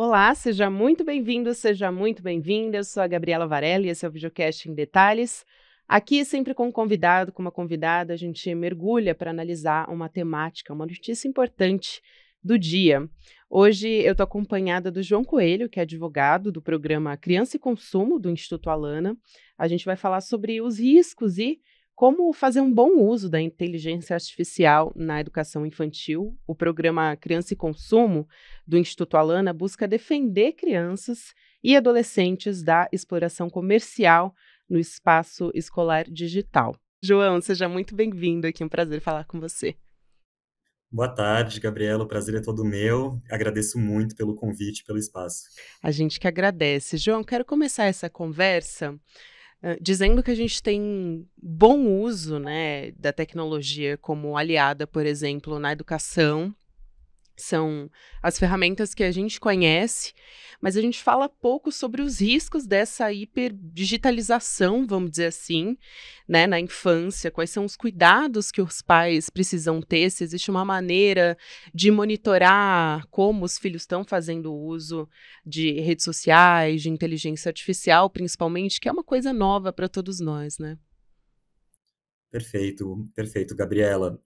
Olá, seja muito bem-vindo, seja muito bem-vinda. Eu sou a Gabriela Varela e esse é o Videocast em Detalhes. Aqui, sempre com um convidado, com uma convidada, a gente mergulha para analisar uma temática, uma notícia importante do dia. Hoje eu estou acompanhada do João Coelho, que é advogado do programa Criança e Consumo do Instituto Alana. A gente vai falar sobre os riscos e como fazer um bom uso da inteligência artificial na educação infantil. O programa Criança e Consumo do Instituto Alana busca defender crianças e adolescentes da exploração comercial no espaço escolar digital. João, seja muito bem-vindo aqui, um prazer falar com você. Boa tarde, Gabriela. O prazer é todo meu. Agradeço muito pelo convite, pelo espaço. A gente que agradece. João, quero começar essa conversa dizendo que a gente tem bom uso, né, da tecnologia como aliada, por exemplo, na educação. São as ferramentas que a gente conhece, mas a gente fala pouco sobre os riscos dessa hiperdigitalização, vamos dizer assim, né, na infância. Quais são os cuidados que os pais precisam ter? Se existe uma maneira de monitorar como os filhos estão fazendo uso de redes sociais, de inteligência artificial, principalmente, que é uma coisa nova para todos nós, né? Perfeito, perfeito, Gabriela.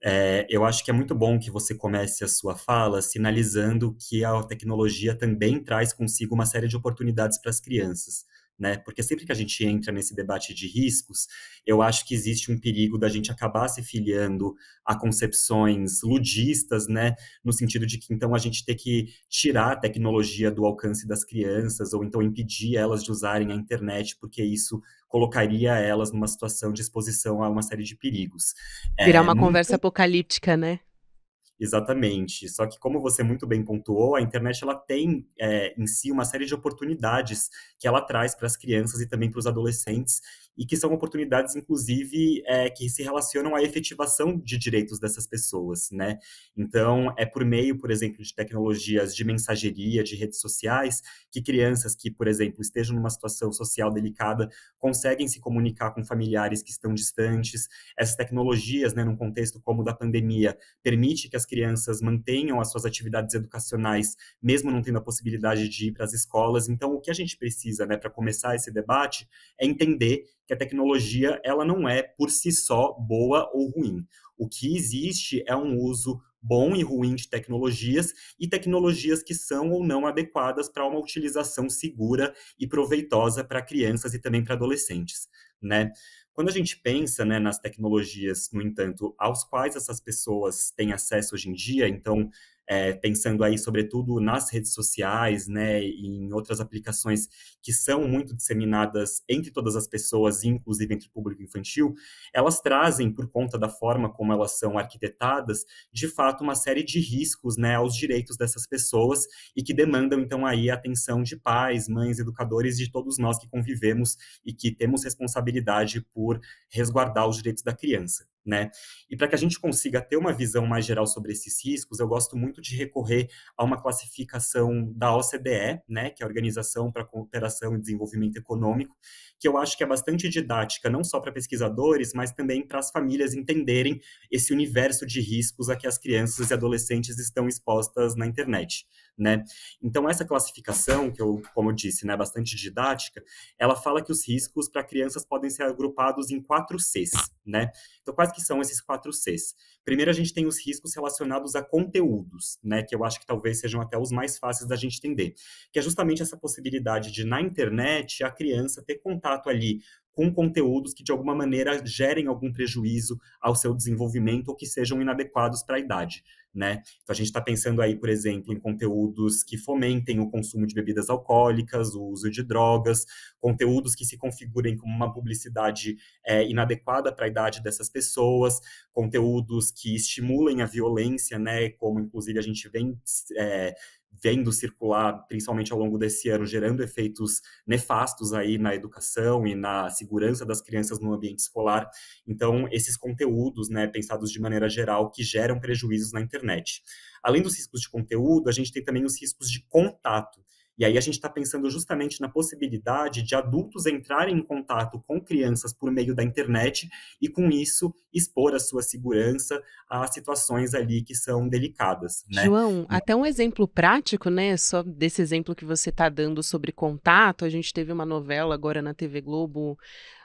Eu acho que é muito bom que você comece a sua fala sinalizando que a tecnologia também traz consigo uma série de oportunidades para as crianças, né? Porque sempre que a gente entra nesse debate de riscos, eu acho que existe um perigo da gente acabar se filiando a concepções ludistas, né? No sentido de que então a gente ter que tirar a tecnologia do alcance das crianças ou então impedir elas de usarem a internet, porque isso colocaria elas numa situação de exposição a uma série de perigos. Virar É, uma num conversa apocalíptica, né? Exatamente. Só que, como você muito bem pontuou, a internet ela tem em si uma série de oportunidades que ela traz para as crianças e também para os adolescentes, e que são oportunidades, inclusive, que se relacionam à efetivação de direitos dessas pessoas, né? Então, é por meio, por exemplo, de tecnologias de mensageria, de redes sociais, que crianças que, por exemplo, estejam numa situação social delicada conseguem se comunicar com familiares que estão distantes. Essas tecnologias, né, num contexto como o da pandemia, permite que as crianças mantenham as suas atividades educacionais, mesmo não tendo a possibilidade de ir para as escolas. Então, o que a gente precisa, né, para começar esse debate, é entender que a tecnologia ela não é por si só boa ou ruim. O que existe é um uso bom e ruim de tecnologias e tecnologias que são ou não adequadas para uma utilização segura e proveitosa para crianças e também para adolescentes, né? Quando a gente pensa, né, nas tecnologias, no entanto, aos quais essas pessoas têm acesso hoje em dia, então, pensando aí, sobretudo, nas redes sociais, né, e em outras aplicações que são muito disseminadas entre todas as pessoas, inclusive entre o público infantil, elas trazem, por conta da forma como elas são arquitetadas, de fato, uma série de riscos, né, aos direitos dessas pessoas e que demandam, então, aí a atenção de pais, mães, educadores, de todos nós que convivemos e que temos responsabilidade por resguardar os direitos da criança, né? E para que a gente consiga ter uma visão mais geral sobre esses riscos, eu gosto muito de recorrer a uma classificação da OCDE, né, que é a Organização para a Cooperação e Desenvolvimento Econômico, que eu acho que é bastante didática, não só para pesquisadores, mas também para as famílias entenderem esse universo de riscos a que as crianças e adolescentes estão expostas na internet, né? Então, essa classificação, que eu, como eu disse, né, é bastante didática, ela fala que os riscos para crianças podem ser agrupados em 4 Cs, né? Então, quais que são esses 4 Cs? Primeiro, a gente tem os riscos relacionados a conteúdos, né? Que eu acho que talvez sejam até os mais fáceis da gente entender. Que é justamente essa possibilidade de, na internet, a criança ter contato ali com conteúdos que, de alguma maneira, gerem algum prejuízo ao seu desenvolvimento ou que sejam inadequados para a idade, né? Então, a gente está pensando aí, por exemplo, em conteúdos que fomentem o consumo de bebidas alcoólicas, o uso de drogas, conteúdos que se configurem como uma publicidade inadequada para a idade dessas pessoas, conteúdos que estimulem a violência, né? Como, inclusive, a gente vem vendo circular, principalmente ao longo desse ano, gerando efeitos nefastos aí na educação e na segurança das crianças no ambiente escolar. Então, esses conteúdos, né, pensados de maneira geral, que geram prejuízos na internet. Além dos riscos de conteúdo, a gente tem também os riscos de contato, E aí a gente está pensando justamente na possibilidade de adultos entrarem em contato com crianças por meio da internet e, com isso, expor a sua segurança a situações ali que são delicadas, né? João, até um exemplo prático, né, só desse exemplo que você está dando sobre contato, a gente teve uma novela agora na TV Globo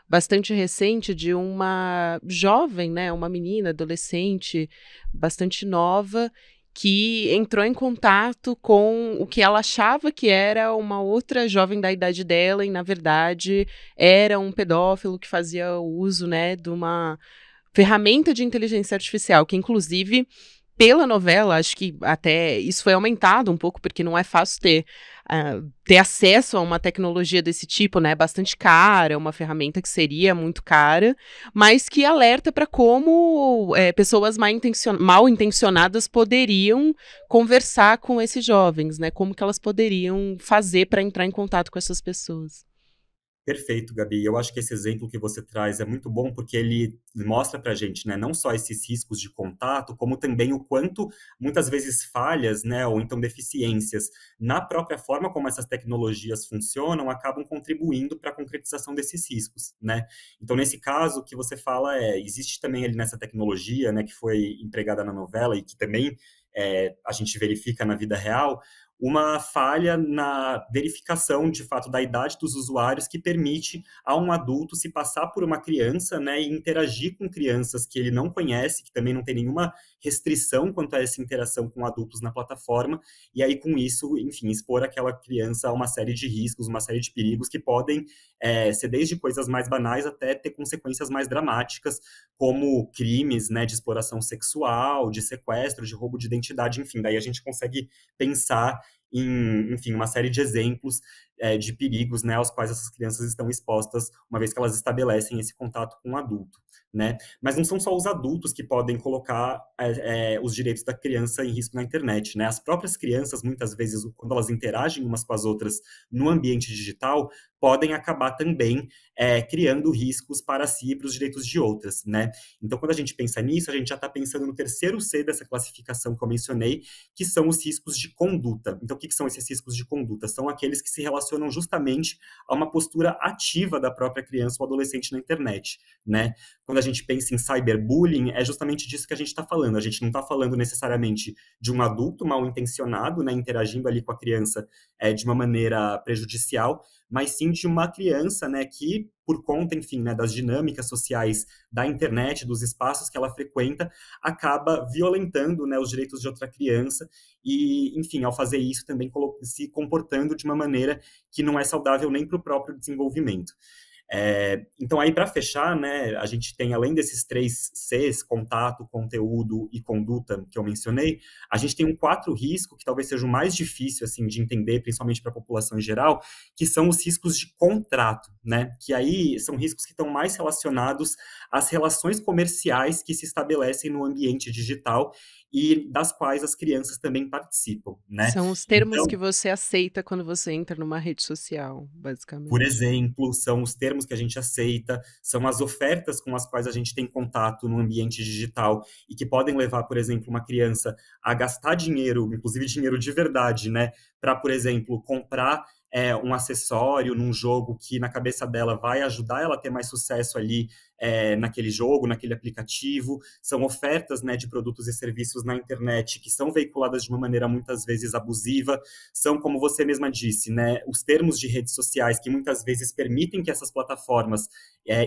bastante recente de uma jovem, né, uma menina, adolescente, bastante nova, que entrou em contato com o que ela achava que era uma outra jovem da idade dela e, na verdade, era um pedófilo que fazia uso, né, de uma ferramenta de inteligência artificial, que inclusive pela novela, acho que até isso foi aumentado um pouco, porque não é fácil ter acesso a uma tecnologia desse tipo, né? Bastante cara, uma ferramenta que seria muito cara, mas que alerta para como pessoas mal intencionadas poderiam conversar com esses jovens, né? Como que elas poderiam fazer para entrar em contato com essas pessoas. Perfeito, Gabi. Eu acho que esse exemplo que você traz é muito bom porque ele mostra para a gente, né, não só esses riscos de contato, como também o quanto muitas vezes falhas, né, ou então deficiências na própria forma como essas tecnologias funcionam acabam contribuindo para a concretização desses riscos, né? Então, nesse caso, o que você fala existe também ali nessa tecnologia, né, que foi empregada na novela e que também a gente verifica na vida real, uma falha na verificação, de fato, da idade dos usuários que permite a um adulto se passar por uma criança, né, e interagir com crianças que ele não conhece, que também não tem nenhuma restrição quanto a essa interação com adultos na plataforma, e aí com isso, enfim, expor aquela criança a uma série de riscos, uma série de perigos que podem ser desde coisas mais banais até ter consequências mais dramáticas, como crimes, né, de exploração sexual, de sequestro, de roubo de identidade, enfim, daí a gente consegue pensar em, enfim, uma série de exemplos de perigos, né, aos quais essas crianças estão expostas, uma vez que elas estabelecem esse contato com o adulto, né? Mas não são só os adultos que podem colocar os direitos da criança em risco na internet, né? As próprias crianças, muitas vezes, quando elas interagem umas com as outras no ambiente digital, podem acabar também criando riscos para si e para os direitos de outras, né? Então, quando a gente pensa nisso, a gente já está pensando no terceiro C dessa classificação que eu mencionei, que são os riscos de conduta. Então, o que são esses riscos de conduta? São aqueles que se relacionam justamente a uma postura ativa da própria criança ou adolescente na internet, né? Quando a gente pensa em cyberbullying, é justamente disso que a gente está falando. A gente não está falando necessariamente de um adulto mal intencionado, né, interagindo ali com a criança de uma maneira prejudicial, mas sim de uma criança, né, que por conta, enfim, né, das dinâmicas sociais da internet, dos espaços que ela frequenta, acaba violentando, né, os direitos de outra criança e, enfim, ao fazer isso também se comportando de uma maneira que não é saudável nem para o próprio desenvolvimento. Então, aí, para fechar, né, a gente tem, além desses três Cs, contato, conteúdo e conduta, que eu mencionei, a gente tem um quarto risco, que talvez seja o mais difícil, assim, de entender, principalmente para a população em geral, que são os riscos de contrato, né, que aí são riscos que estão mais relacionados às relações comerciais que se estabelecem no ambiente digital e das quais as crianças também participam, né. São os termos Então, que você aceita quando você entra numa rede social, por basicamente. exemplo, são os termos que a gente aceita, são as ofertas com as quais a gente tem contato no ambiente digital e que podem levar, por exemplo, uma criança a gastar dinheiro, inclusive dinheiro de verdade, né, para, por exemplo, comprar um acessório num jogo que na cabeça dela vai ajudar ela a ter mais sucesso ali naquele jogo, naquele aplicativo. São ofertas, né, de produtos e serviços na internet que são veiculadas de uma maneira muitas vezes abusiva. São, como você mesma disse, né, os termos de redes sociais que muitas vezes permitem que essas plataformas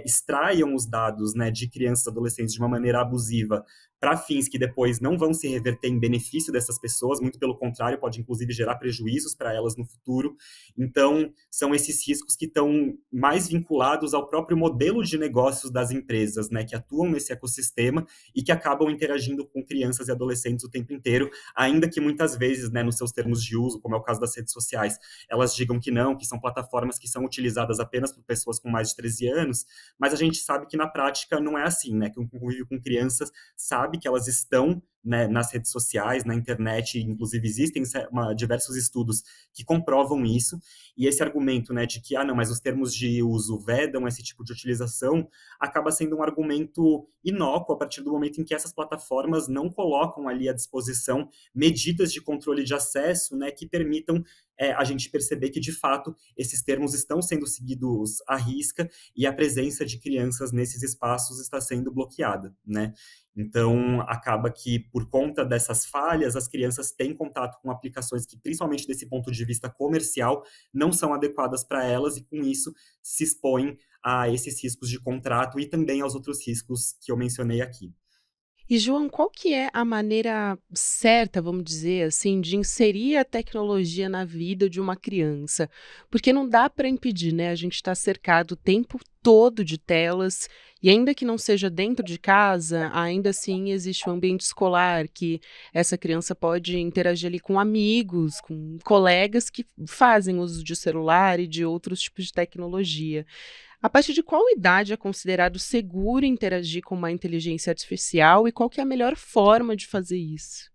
extraiam os dados, né, de crianças e adolescentes de uma maneira abusiva para fins que depois não vão se reverter em benefício dessas pessoas, muito pelo contrário, pode inclusive gerar prejuízos para elas no futuro. Então, são esses riscos que estão mais vinculados ao próprio modelo de negócios das empresas, né, que atuam nesse ecossistema e que acabam interagindo com crianças e adolescentes o tempo inteiro, ainda que muitas vezes, né, nos seus termos de uso, como é o caso das redes sociais, elas digam que não, que são plataformas que são utilizadas apenas por pessoas com mais de 13 anos, mas a gente sabe que na prática não é assim, né, que um convívio com crianças sabe que elas estão, né, nas redes sociais, na internet, inclusive existem diversos estudos que comprovam isso, e esse argumento, né, de que, não, mas os termos de uso vedam esse tipo de utilização, acaba sendo um argumento inócuo a partir do momento em que essas plataformas não colocam ali à disposição medidas de controle de acesso, né, que permitam a gente perceber que, de fato, esses termos estão sendo seguidos à risca e a presença de crianças nesses espaços está sendo bloqueada, né? Então, acaba que, por conta dessas falhas, as crianças têm contato com aplicações que, principalmente desse ponto de vista comercial, não são adequadas para elas e, com isso, se expõem a esses riscos de contrato e também aos outros riscos que eu mencionei aqui. E João, qual que é a maneira certa, vamos dizer assim, de inserir a tecnologia na vida de uma criança? Porque não dá para impedir, né? A gente está cercado o tempo todo de telas, e ainda que não seja dentro de casa, ainda assim existe um ambiente escolar que essa criança pode interagir ali com amigos, com colegas que fazem uso de celular e de outros tipos de tecnologia. A partir de qual idade é considerado seguro interagir com uma inteligência artificial e qual que é a melhor forma de fazer isso?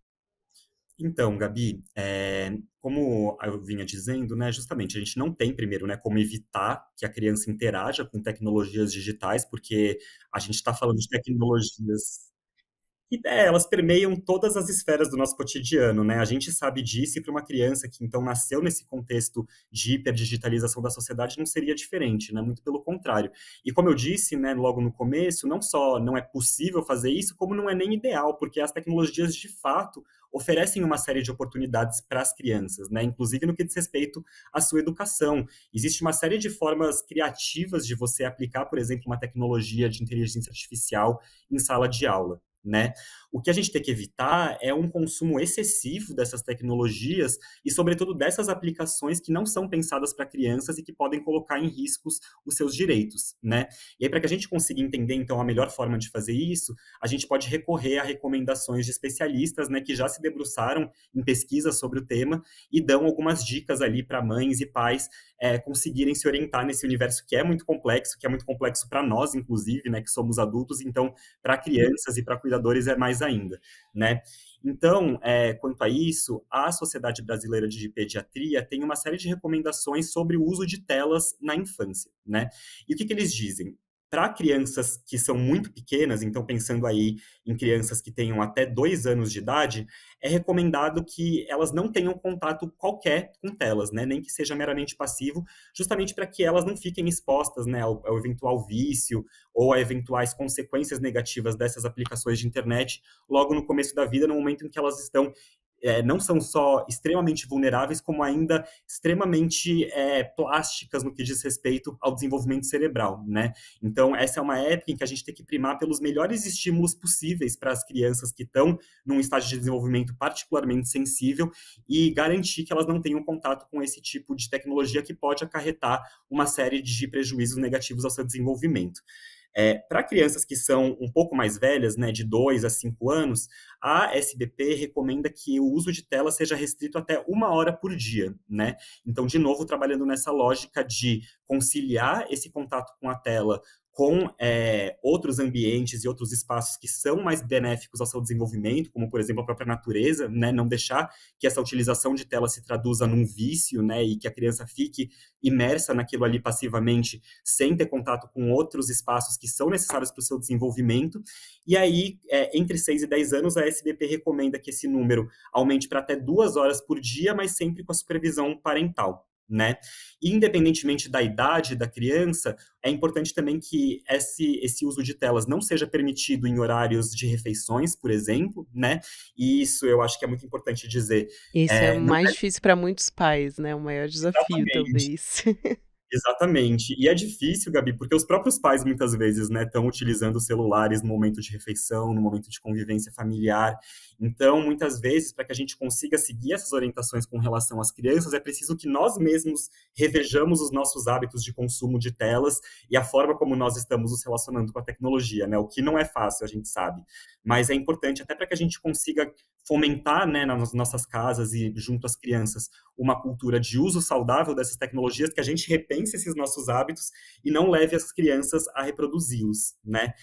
Então, Gabi, como eu vinha dizendo, né, justamente a gente não tem primeiro, né, como evitar que a criança interaja com tecnologias digitais, porque a gente está falando de tecnologias elas permeiam todas as esferas do nosso cotidiano, né? A gente sabe disso, e para uma criança que então nasceu nesse contexto de hiperdigitalização da sociedade não seria diferente, né? Muito pelo contrário. E como eu disse, né, logo no começo, não só não é possível fazer isso, como não é nem ideal, porque as tecnologias de fato oferecem uma série de oportunidades para as crianças, né? Inclusive no que diz respeito à sua educação. Existe uma série de formas criativas de você aplicar, por exemplo, uma tecnologia de inteligência artificial em sala de aula, né? O que a gente tem que evitar é um consumo excessivo dessas tecnologias e, sobretudo, dessas aplicações que não são pensadas para crianças e que podem colocar em riscos os seus direitos, né? E aí, para que a gente consiga entender, então, a melhor forma de fazer isso, a gente pode recorrer a recomendações de especialistas, né, que já se debruçaram em pesquisas sobre o tema e dão algumas dicas ali para mães e pais conseguirem se orientar nesse universo que é muito complexo para nós, inclusive, né, que somos adultos, então para crianças e para cuidadores é mais ainda, né? Então, quanto a isso, a Sociedade Brasileira de Pediatria tem uma série de recomendações sobre o uso de telas na infância, né? E o que eles dizem? Para crianças que são muito pequenas, então pensando aí em crianças que tenham até 2 anos de idade, é recomendado que elas não tenham contato qualquer com telas, né? Nem que seja meramente passivo, justamente para que elas não fiquem expostas, né, ao eventual vício ou a eventuais consequências negativas dessas aplicações de internet logo no começo da vida, no momento em que elas estão não são só extremamente vulneráveis, como ainda extremamente plásticas no que diz respeito ao desenvolvimento cerebral, né? Então, essa é uma época em que a gente tem que primar pelos melhores estímulos possíveis para as crianças que estão num estágio de desenvolvimento particularmente sensível e garantir que elas não tenham contato com esse tipo de tecnologia que pode acarretar uma série de prejuízos negativos ao seu desenvolvimento. Para crianças que são um pouco mais velhas, né, de 2 a 5 anos, a SBP recomenda que o uso de tela seja restrito até 1 hora por dia, né? Então, de novo, trabalhando nessa lógica de conciliar esse contato com a tela com outros ambientes e outros espaços que são mais benéficos ao seu desenvolvimento, como, por exemplo, a própria natureza, né? Não deixar que essa utilização de tela se traduza num vício, né? E que a criança fique imersa naquilo ali passivamente, sem ter contato com outros espaços que são necessários para o seu desenvolvimento. E aí, entre 6 e 10 anos, a SBP recomenda que esse número aumente para até 2 horas por dia, mas sempre com a supervisão parental, né? E, independentemente da idade da criança, é importante também que esse uso de telas não seja permitido em horários de refeições, por exemplo, né? E isso eu acho que é muito importante dizer. Esse é o Não mais é difícil para muitos pais, né, o maior desafio exatamente. talvez. Exatamente. E é difícil, Gabi, porque os próprios pais muitas vezes, né, estão utilizando os celulares no momento de refeição, no momento de convivência familiar. Então, muitas vezes, para que a gente consiga seguir essas orientações com relação às crianças, é preciso que nós mesmos revejamos os nossos hábitos de consumo de telas e a forma como nós estamos nos relacionando com a tecnologia, né? O que não é fácil, a gente sabe. Mas é importante até para que a gente consiga fomentar, né, nas nossas casas e junto às crianças uma cultura de uso saudável dessas tecnologias, que a gente repense esses nossos hábitos e não leve as crianças a reproduzi-los, né?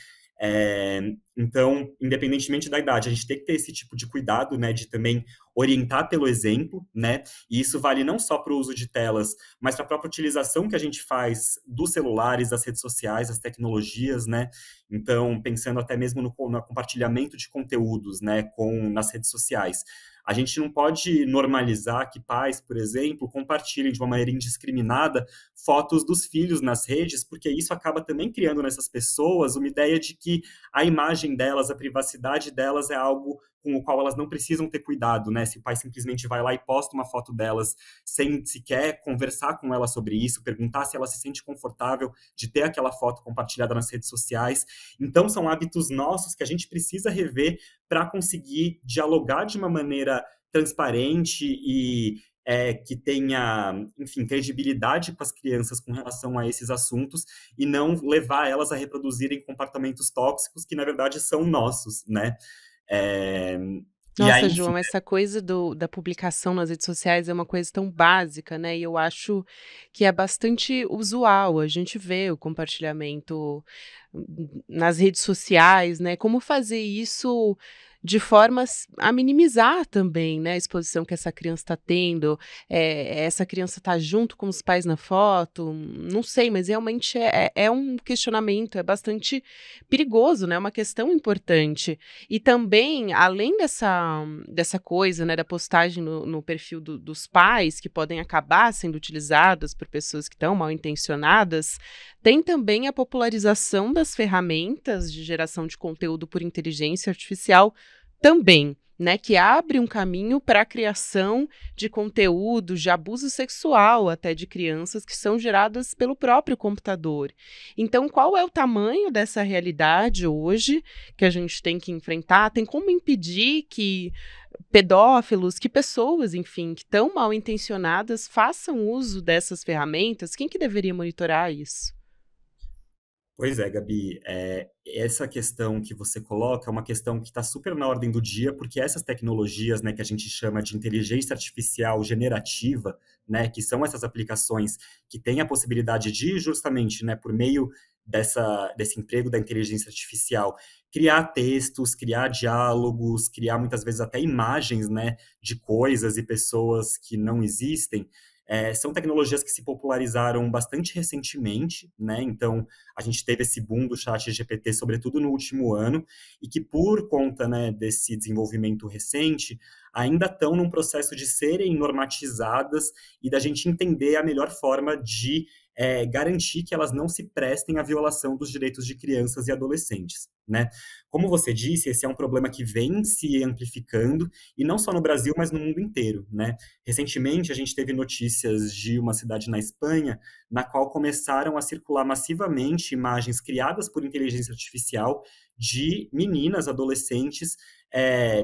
Então, independentemente da idade, a gente tem que ter esse tipo de cuidado, né, de também orientar pelo exemplo, né? E isso vale não só para o uso de telas, mas para a própria utilização que a gente faz dos celulares, das redes sociais, das tecnologias, né? Então, pensando até mesmo no compartilhamento de conteúdos, né, nas redes sociais. A gente não pode normalizar que pais, por exemplo, compartilhem de uma maneira indiscriminada fotos dos filhos nas redes, porque isso acaba também criando nessas pessoas uma ideia de que a imagem delas, a privacidade delas é algo com o qual elas não precisam ter cuidado, né? Se o pai simplesmente vai lá e posta uma foto delas sem sequer conversar com ela sobre isso, perguntar se ela se sente confortável de ter aquela foto compartilhada nas redes sociais. Então, são hábitos nossos que a gente precisa rever para conseguir dialogar de uma maneira transparente e que tenha, enfim, credibilidade com as crianças com relação a esses assuntos e não levar elas a reproduzirem comportamentos tóxicos que, na verdade, são nossos, né? É, e aí, Nossa, enfim, João, essa coisa da publicação nas redes sociais é uma coisa tão básica, né? E eu acho que é bastante usual. A gente vê o compartilhamento nas redes sociais, né? Como fazer isso de forma a minimizar também, né? A exposição que essa criança está tendo. Essa criança está junto com os pais na foto, não sei, mas realmente é um questionamento, é bastante perigoso, né? É uma questão importante. E também, além dessa coisa, né, da postagem no perfil dos pais, que podem acabar sendo utilizadas por pessoas que estão mal intencionadas, tem também a popularização das ferramentas de geração de conteúdo por inteligência artificial também, né, que abre um caminho para a criação de conteúdos de abuso sexual até de crianças que são geradas pelo próprio computador. Então, qual é o tamanho dessa realidade hoje que a gente tem que enfrentar? Tem como impedir que pedófilos, que pessoas, enfim, que estão mal intencionadas façam uso dessas ferramentas? Quem que deveria monitorar isso? pois é, Gabi, essa questão que você coloca é uma questão que está super na ordem do dia, porque essas tecnologias, né, que a gente chama de inteligência artificial generativa, né, que são essas aplicações que têm a possibilidade de, justamente, né, por meio desse emprego da inteligência artificial, criar textos, criar diálogos, criar muitas vezes até imagens, né, de coisas e pessoas que não existem. São tecnologias que se popularizaram bastante recentemente, né? Então, a gente teve esse boom do chat GPT, sobretudo no último ano, e que por conta, né, desse desenvolvimento recente, ainda estão num processo de serem normatizadas e da gente entender a melhor forma de garantir que elas não se prestem à violação dos direitos de crianças e adolescentes, né? Como você disse, esse é um problema que vem se amplificando, e não só no Brasil, mas no mundo inteiro, né? Recentemente, a gente teve notícias de uma cidade na Espanha, na qual começaram a circular massivamente imagens criadas por inteligência artificial de meninas, adolescentes,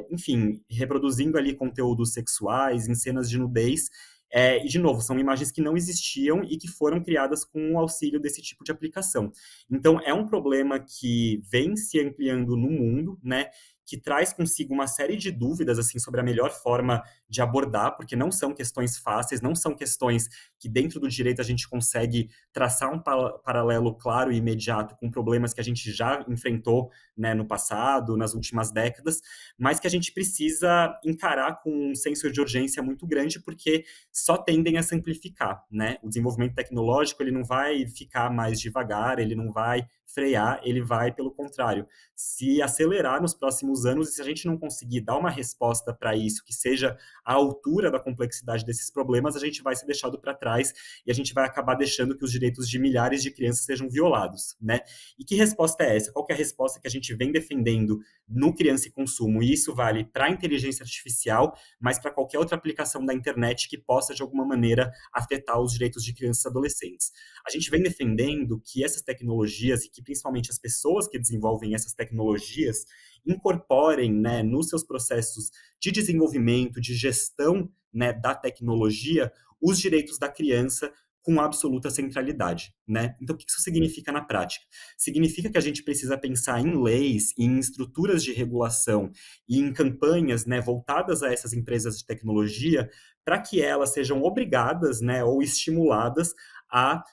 enfim, reproduzindo ali conteúdos sexuais, em cenas de nudez. E, de novo, são imagens que não existiam e que foram criadas com o auxílio desse tipo de aplicação. Então, é um problema que vem se ampliando no mundo, né? Que traz consigo uma série de dúvidas assim sobre a melhor forma de abordar, porque não são questões fáceis, não são questões que dentro do direito a gente consegue traçar um paralelo claro e imediato com problemas que a gente já enfrentou, né, no passado, nas últimas décadas, mas que a gente precisa encarar com um senso de urgência muito grande, porque só tendem a simplificar, né? O desenvolvimento tecnológico, ele não vai ficar mais devagar, ele não vai frear, ele vai, pelo contrário, se acelerar nos próximos anos, e se a gente não conseguir dar uma resposta para isso que seja à altura da complexidade desses problemas, a gente vai ser deixado para trás e a gente vai acabar deixando que os direitos de milhares de crianças sejam violados, né? E que resposta é essa? Qual que é a resposta que a gente vem defendendo no Criança e Consumo? E isso vale para a inteligência artificial, mas para qualquer outra aplicação da internet que possa, de alguma maneira, afetar os direitos de crianças e adolescentes. A gente vem defendendo que essas tecnologias e que principalmente as pessoas que desenvolvem essas tecnologias incorporem, né, nos seus processos de desenvolvimento, de gestão, né, da tecnologia, os direitos da criança com absoluta centralidade, né? Então, o que isso significa na prática? Significa que a gente precisa pensar em leis, em estruturas de regulação e em campanhas, né, voltadas a essas empresas de tecnologia para que elas sejam obrigadas, né, ou estimuladas a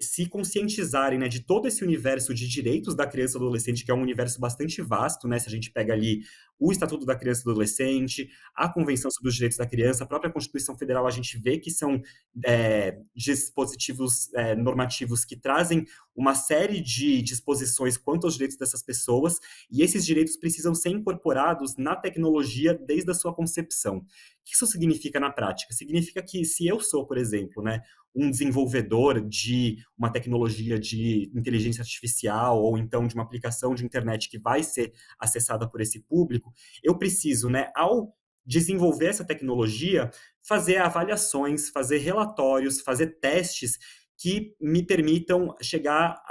se conscientizarem, né, de todo esse universo de direitos da criança e do adolescente, que é um universo bastante vasto, né, se a gente pega ali o Estatuto da Criança e do Adolescente, a Convenção sobre os Direitos da Criança, a própria Constituição Federal, a gente vê que são dispositivos normativos que trazem uma série de disposições quanto aos direitos dessas pessoas, e esses direitos precisam ser incorporados na tecnologia desde a sua concepção. O que isso significa na prática? Significa que se eu sou, por exemplo, né, um desenvolvedor de uma tecnologia de inteligência artificial ou então de uma aplicação de internet que vai ser acessada por esse público, eu preciso, né, ao desenvolver essa tecnologia, fazer avaliações, fazer relatórios, fazer testes que me permitam chegar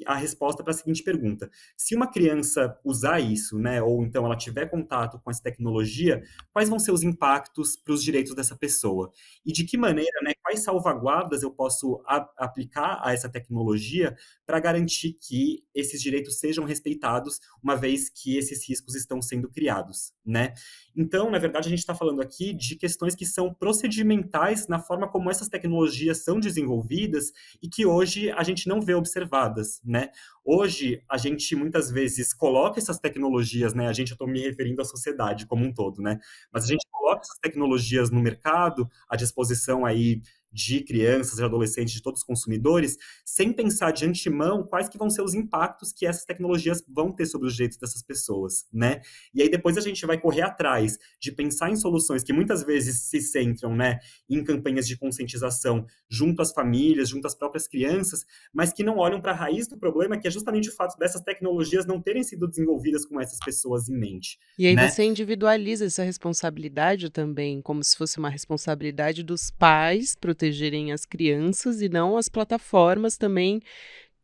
à resposta para a seguinte pergunta: se uma criança usar isso, né, ou então ela tiver contato com essa tecnologia, quais vão ser os impactos para os direitos dessa pessoa? E de que maneira, né, quais salvaguardas eu posso aplicar a essa tecnologia para garantir que esses direitos sejam respeitados, uma vez que esses riscos estão sendo criados, né? Então, na verdade, a gente está falando aqui de questões que são procedimentais na forma como essas tecnologias são desenvolvidas e que hoje a gente não vê observadas, né? Hoje, a gente muitas vezes coloca essas tecnologias, né? A gente, eu estou me referindo à sociedade como um todo, né? Mas a gente coloca essas tecnologias no mercado, à disposição aí de crianças, de adolescentes, de todos os consumidores, sem pensar de antemão quais que vão ser os impactos que essas tecnologias vão ter sobre os direitos dessas pessoas, né? E aí depois a gente vai correr atrás de pensar em soluções que muitas vezes se centram, né, em campanhas de conscientização junto às famílias, junto às próprias crianças, mas que não olham para a raiz do problema, que é justamente o fato dessas tecnologias não terem sido desenvolvidas com essas pessoas em mente, E aí né? você individualiza essa responsabilidade também, como se fosse uma responsabilidade dos pais protegerem as crianças e não as plataformas também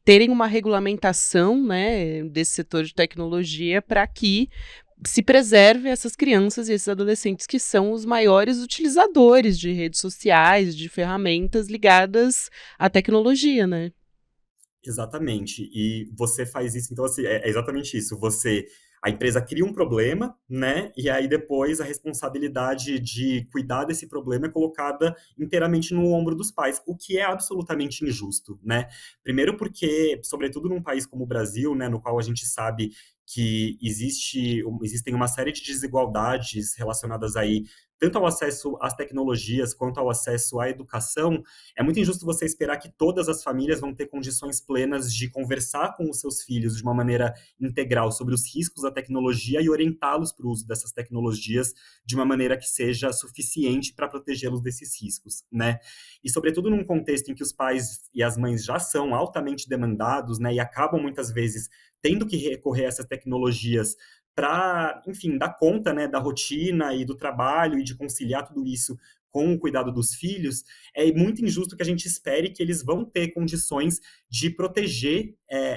terem uma regulamentação, né, desse setor de tecnologia para que se preserve essas crianças e esses adolescentes que são os maiores utilizadores de redes sociais, de ferramentas ligadas à tecnologia, né? Exatamente. E você faz isso, então, assim, é exatamente isso. A empresa cria um problema, né? E aí depois a responsabilidade de cuidar desse problema é colocada inteiramente no ombro dos pais, o que é absolutamente injusto, né? Primeiro porque, sobretudo num país como o Brasil, né, no qual a gente sabe que existem uma série de desigualdades relacionadas aí tanto ao acesso às tecnologias quanto ao acesso à educação, é muito injusto você esperar que todas as famílias vão ter condições plenas de conversar com os seus filhos de uma maneira integral sobre os riscos da tecnologia e orientá-los para o uso dessas tecnologias de uma maneira que seja suficiente para protegê-los desses riscos, né? E sobretudo num contexto em que os pais e as mães já são altamente demandados, né, e acabam muitas vezes tendo que recorrer a essas tecnologias para, enfim, dar conta, né, da rotina e do trabalho e de conciliar tudo isso com o cuidado dos filhos, é muito injusto que a gente espere que eles vão ter condições de proteger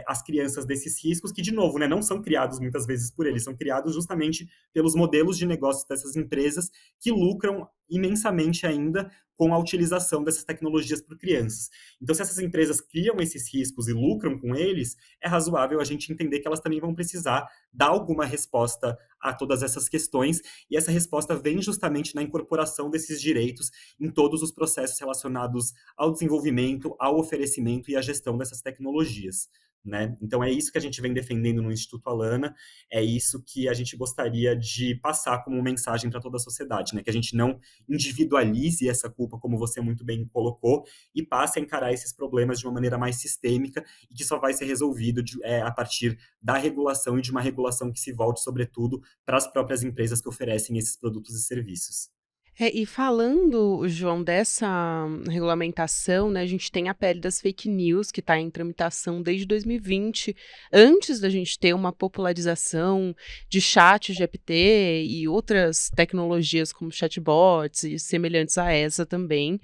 as crianças desses riscos, que, de novo, né, não são criados muitas vezes por eles, são criados justamente pelos modelos de negócios dessas empresas que lucram imensamente ainda com a utilização dessas tecnologias por crianças. Então, se essas empresas criam esses riscos e lucram com eles, é razoável a gente entender que elas também vão precisar dar alguma resposta a todas essas questões, e essa resposta vem justamente na incorporação desses direitos em todos os processos relacionados ao desenvolvimento, ao oferecimento e à gestão dessas tecnologias, né? Então é isso que a gente vem defendendo no Instituto Alana, é isso que a gente gostaria de passar como mensagem para toda a sociedade, né? Que a gente não individualize essa culpa, como você muito bem colocou, e passe a encarar esses problemas de uma maneira mais sistêmica e que só vai ser resolvido a partir da regulação e de uma regulação que se volte, sobretudo, para as próprias empresas que oferecem esses produtos e serviços. E falando, João, dessa regulamentação, né, a gente tem a PL das fake news, que está em tramitação desde 2020, antes da gente ter uma popularização de chat GPT e outras tecnologias como chatbots e semelhantes a essa também,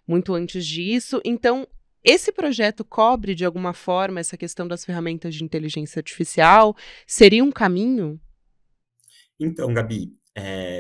muito antes disso. Então, esse projeto cobre, de alguma forma, essa questão das ferramentas de inteligência artificial? Seria um caminho? Então, Gabi,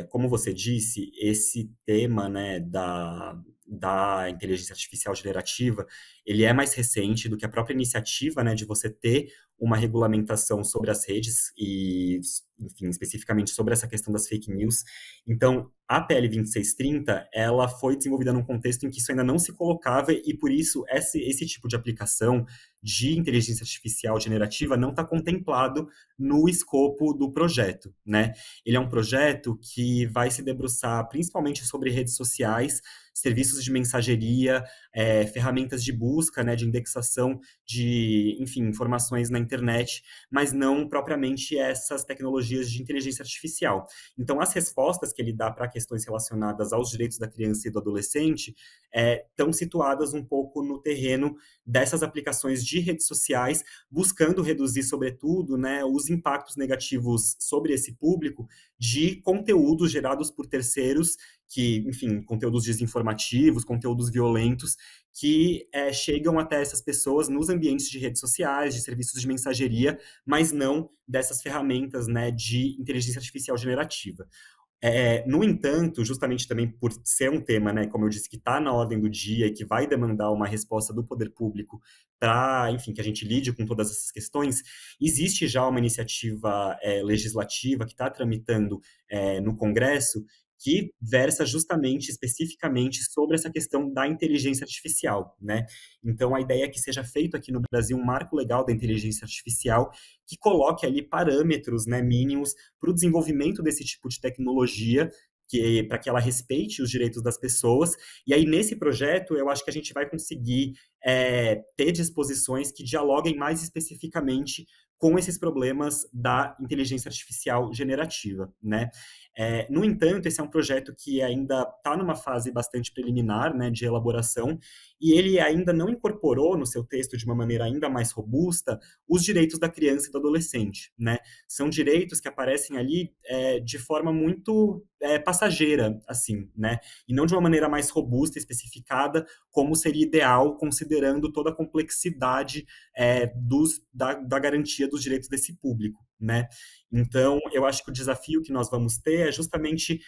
como você disse, esse tema, né, da inteligência artificial generativa, ele é mais recente do que a própria iniciativa, né, de você ter uma regulamentação sobre as redes e, enfim, especificamente sobre essa questão das fake news. Então, a PL 2630, ela foi desenvolvida num contexto em que isso ainda não se colocava e, por isso, esse tipo de aplicação de inteligência artificial generativa não está contemplado no escopo do projeto, né? Ele é um projeto que vai se debruçar principalmente sobre redes sociais, serviços de mensageria, ferramentas de busca, né, de indexação de, enfim, informações na internet, mas não propriamente essas tecnologias de inteligência artificial. Então, as respostas que ele dá para questões relacionadas aos direitos da criança e do adolescente estão situadas um pouco no terreno dessas aplicações de redes sociais, buscando reduzir, sobretudo, né, os impactos negativos sobre esse público de conteúdos gerados por terceiros, que, enfim, conteúdos desinformativos, conteúdos violentos, que chegam até essas pessoas nos ambientes de redes sociais, de serviços de mensageria, mas não dessas ferramentas, né, de inteligência artificial generativa. No entanto, justamente também por ser um tema, né, como eu disse, que está na ordem do dia e que vai demandar uma resposta do poder público para, enfim, que a gente lide com todas essas questões, existe já uma iniciativa legislativa que está tramitando no Congresso que versa justamente, especificamente, sobre essa questão da inteligência artificial, né? Então, a ideia é que seja feito aqui no Brasil um marco legal da inteligência artificial que coloque ali parâmetros, né, mínimos para o desenvolvimento desse tipo de tecnologia, para que ela respeite os direitos das pessoas. E aí, nesse projeto, eu acho que a gente vai conseguir ter disposições que dialoguem mais especificamente com esses problemas da inteligência artificial generativa, né? No entanto, esse é um projeto que ainda está numa fase bastante preliminar, né, de elaboração, e ele ainda não incorporou no seu texto de uma maneira ainda mais robusta os direitos da criança e do adolescente, né? São direitos que aparecem ali de forma muito passageira, assim, né? E não de uma maneira mais robusta, especificada, como seria ideal, considerando toda a complexidade da garantia dos direitos desse público, né? Então, eu acho que o desafio que nós vamos ter é justamente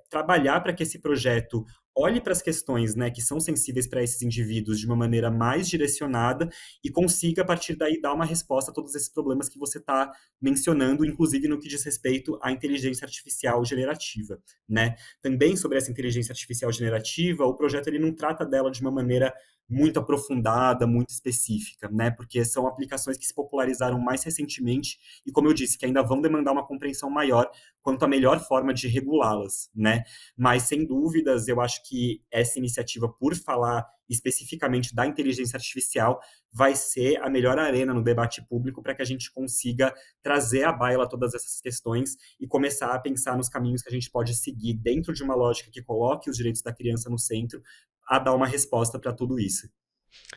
trabalhar para que esse projeto olhe para as questões, né, que são sensíveis para esses indivíduos de uma maneira mais direcionada e consiga, a partir daí, dar uma resposta a todos esses problemas que você está mencionando, inclusive no que diz respeito à inteligência artificial generativa, né? Também sobre essa inteligência artificial generativa, o projeto ele não trata dela de uma maneira muito aprofundada, muito específica, né? Porque são aplicações que se popularizaram mais recentemente e, como eu disse, que ainda vão demandar uma compreensão maior quanto à melhor forma de regulá-las, né? Mas, sem dúvidas, eu acho que essa iniciativa, por falar especificamente da inteligência artificial, vai ser a melhor arena no debate público para que a gente consiga trazer à baila todas essas questões e começar a pensar nos caminhos que a gente pode seguir dentro de uma lógica que coloque os direitos da criança no centro, a dar uma resposta para tudo isso.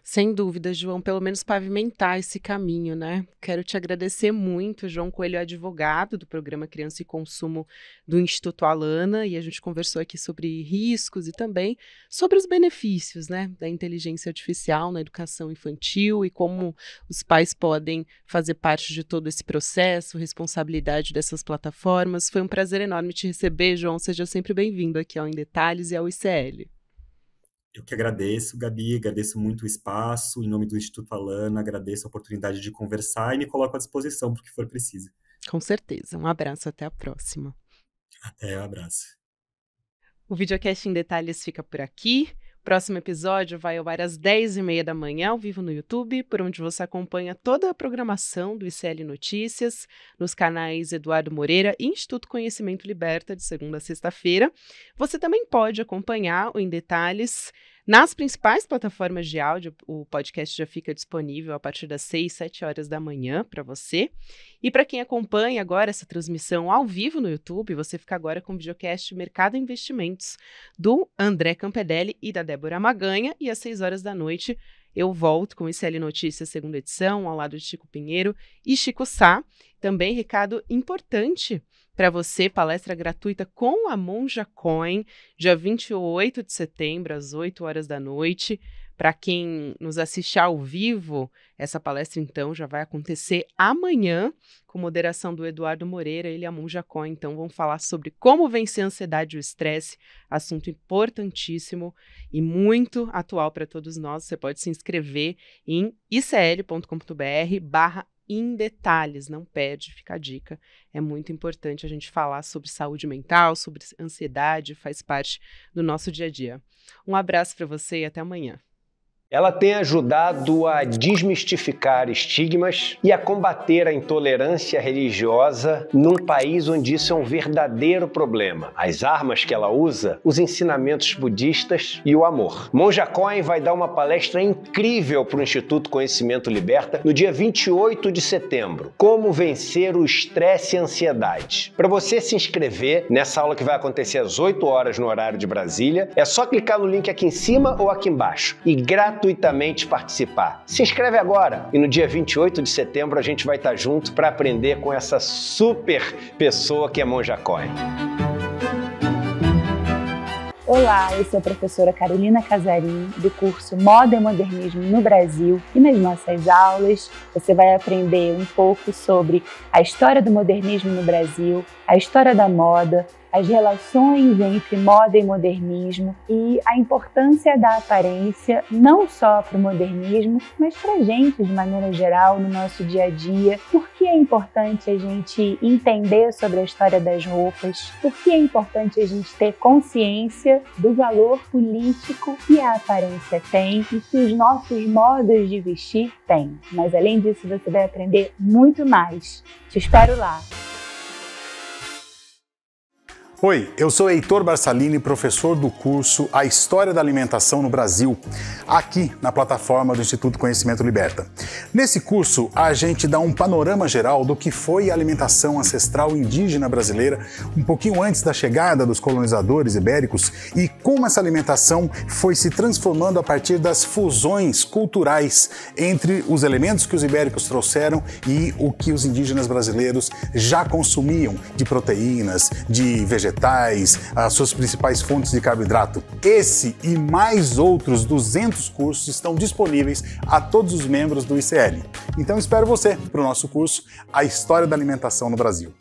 Sem dúvida, João, pelo menos pavimentar esse caminho, né? Quero te agradecer muito. João Coelho é advogado do Programa Criança e Consumo do Instituto Alana, e a gente conversou aqui sobre riscos e também sobre os benefícios, né, da inteligência artificial na educação infantil e como os pais podem fazer parte de todo esse processo, responsabilidade dessas plataformas. Foi um prazer enorme te receber, João. Seja sempre bem-vindo aqui ao Em Detalhes e ao ICL. Eu que agradeço, Gabi, agradeço muito o espaço, em nome do Instituto Alana, agradeço a oportunidade de conversar e me coloco à disposição para o que for preciso. Com certeza. Um abraço, até a próxima. Até, um abraço. O Videocast em Detalhes fica por aqui. O próximo episódio vai ao ar às 10h30 da manhã, ao vivo no YouTube, por onde você acompanha toda a programação do ICL Notícias, nos canais Eduardo Moreira e Instituto Conhecimento Liberta, de segunda a sexta-feira. Você também pode acompanhar o Em Detalhes nas principais plataformas de áudio. O podcast já fica disponível a partir das 6, 7 horas da manhã para você. E para quem acompanha agora essa transmissão ao vivo no YouTube, você fica agora com o videocast Mercado e Investimentos do André Campedelli e da Débora Maganha. E às 6 horas da noite eu volto com o ICL Notícias, segunda edição, ao lado de Chico Pinheiro e Chico Sá. Também recado importante para você, palestra gratuita com a Monja Coin, dia 28 de setembro, às 8 horas da noite. Para quem nos assiste ao vivo, essa palestra, então, já vai acontecer amanhã, com moderação do Eduardo Moreira, ele e a Monja Coin. Então, vão falar sobre como vencer a ansiedade e o estresse, assunto importantíssimo e muito atual para todos nós. Você pode se inscrever em icl.com.br/ em detalhes, não perde, fica a dica. É muito importante a gente falar sobre saúde mental, sobre ansiedade, faz parte do nosso dia a dia. Um abraço para você e até amanhã. Ela tem ajudado a desmistificar estigmas e a combater a intolerância religiosa num país onde isso é um verdadeiro problema. As armas que ela usa, os ensinamentos budistas e o amor. Monja Coen vai dar uma palestra incrível para o Instituto Conhecimento Liberta no dia 28 de setembro. Como vencer o estresse e a ansiedade. Para você se inscrever nessa aula que vai acontecer às 8 horas no horário de Brasília, é só clicar no link aqui em cima ou aqui embaixo e gratuitamente participar. Se inscreve agora e no dia 28 de setembro a gente vai estar junto para aprender com essa super pessoa que é Monja Coen. Olá, eu sou a professora Carolina Casarim, do curso Moda e Modernismo no Brasil, e nas nossas aulas você vai aprender um pouco sobre a história do modernismo no Brasil, a história da moda, as relações entre moda e modernismo e a importância da aparência não só para o modernismo, mas para a gente de maneira geral no nosso dia a dia. Por que é importante a gente entender sobre a história das roupas? Por que é importante a gente ter consciência do valor político que a aparência tem e que os nossos modos de vestir têm? Mas além disso você vai aprender muito mais. Te espero lá! Oi, eu sou Heitor Barsalini, professor do curso A História da Alimentação no Brasil, aqui na plataforma do Instituto Conhecimento Liberta. Nesse curso, a gente dá um panorama geral do que foi a alimentação ancestral indígena brasileira um pouquinho antes da chegada dos colonizadores ibéricos e como essa alimentação foi se transformando a partir das fusões culturais entre os elementos que os ibéricos trouxeram e o que os indígenas brasileiros já consumiam de proteínas, de vegetais, as suas principais fontes de carboidrato. Esse e mais outros 200 cursos estão disponíveis a todos os membros do ICL. Então espero você para o nosso curso A História da Alimentação no Brasil.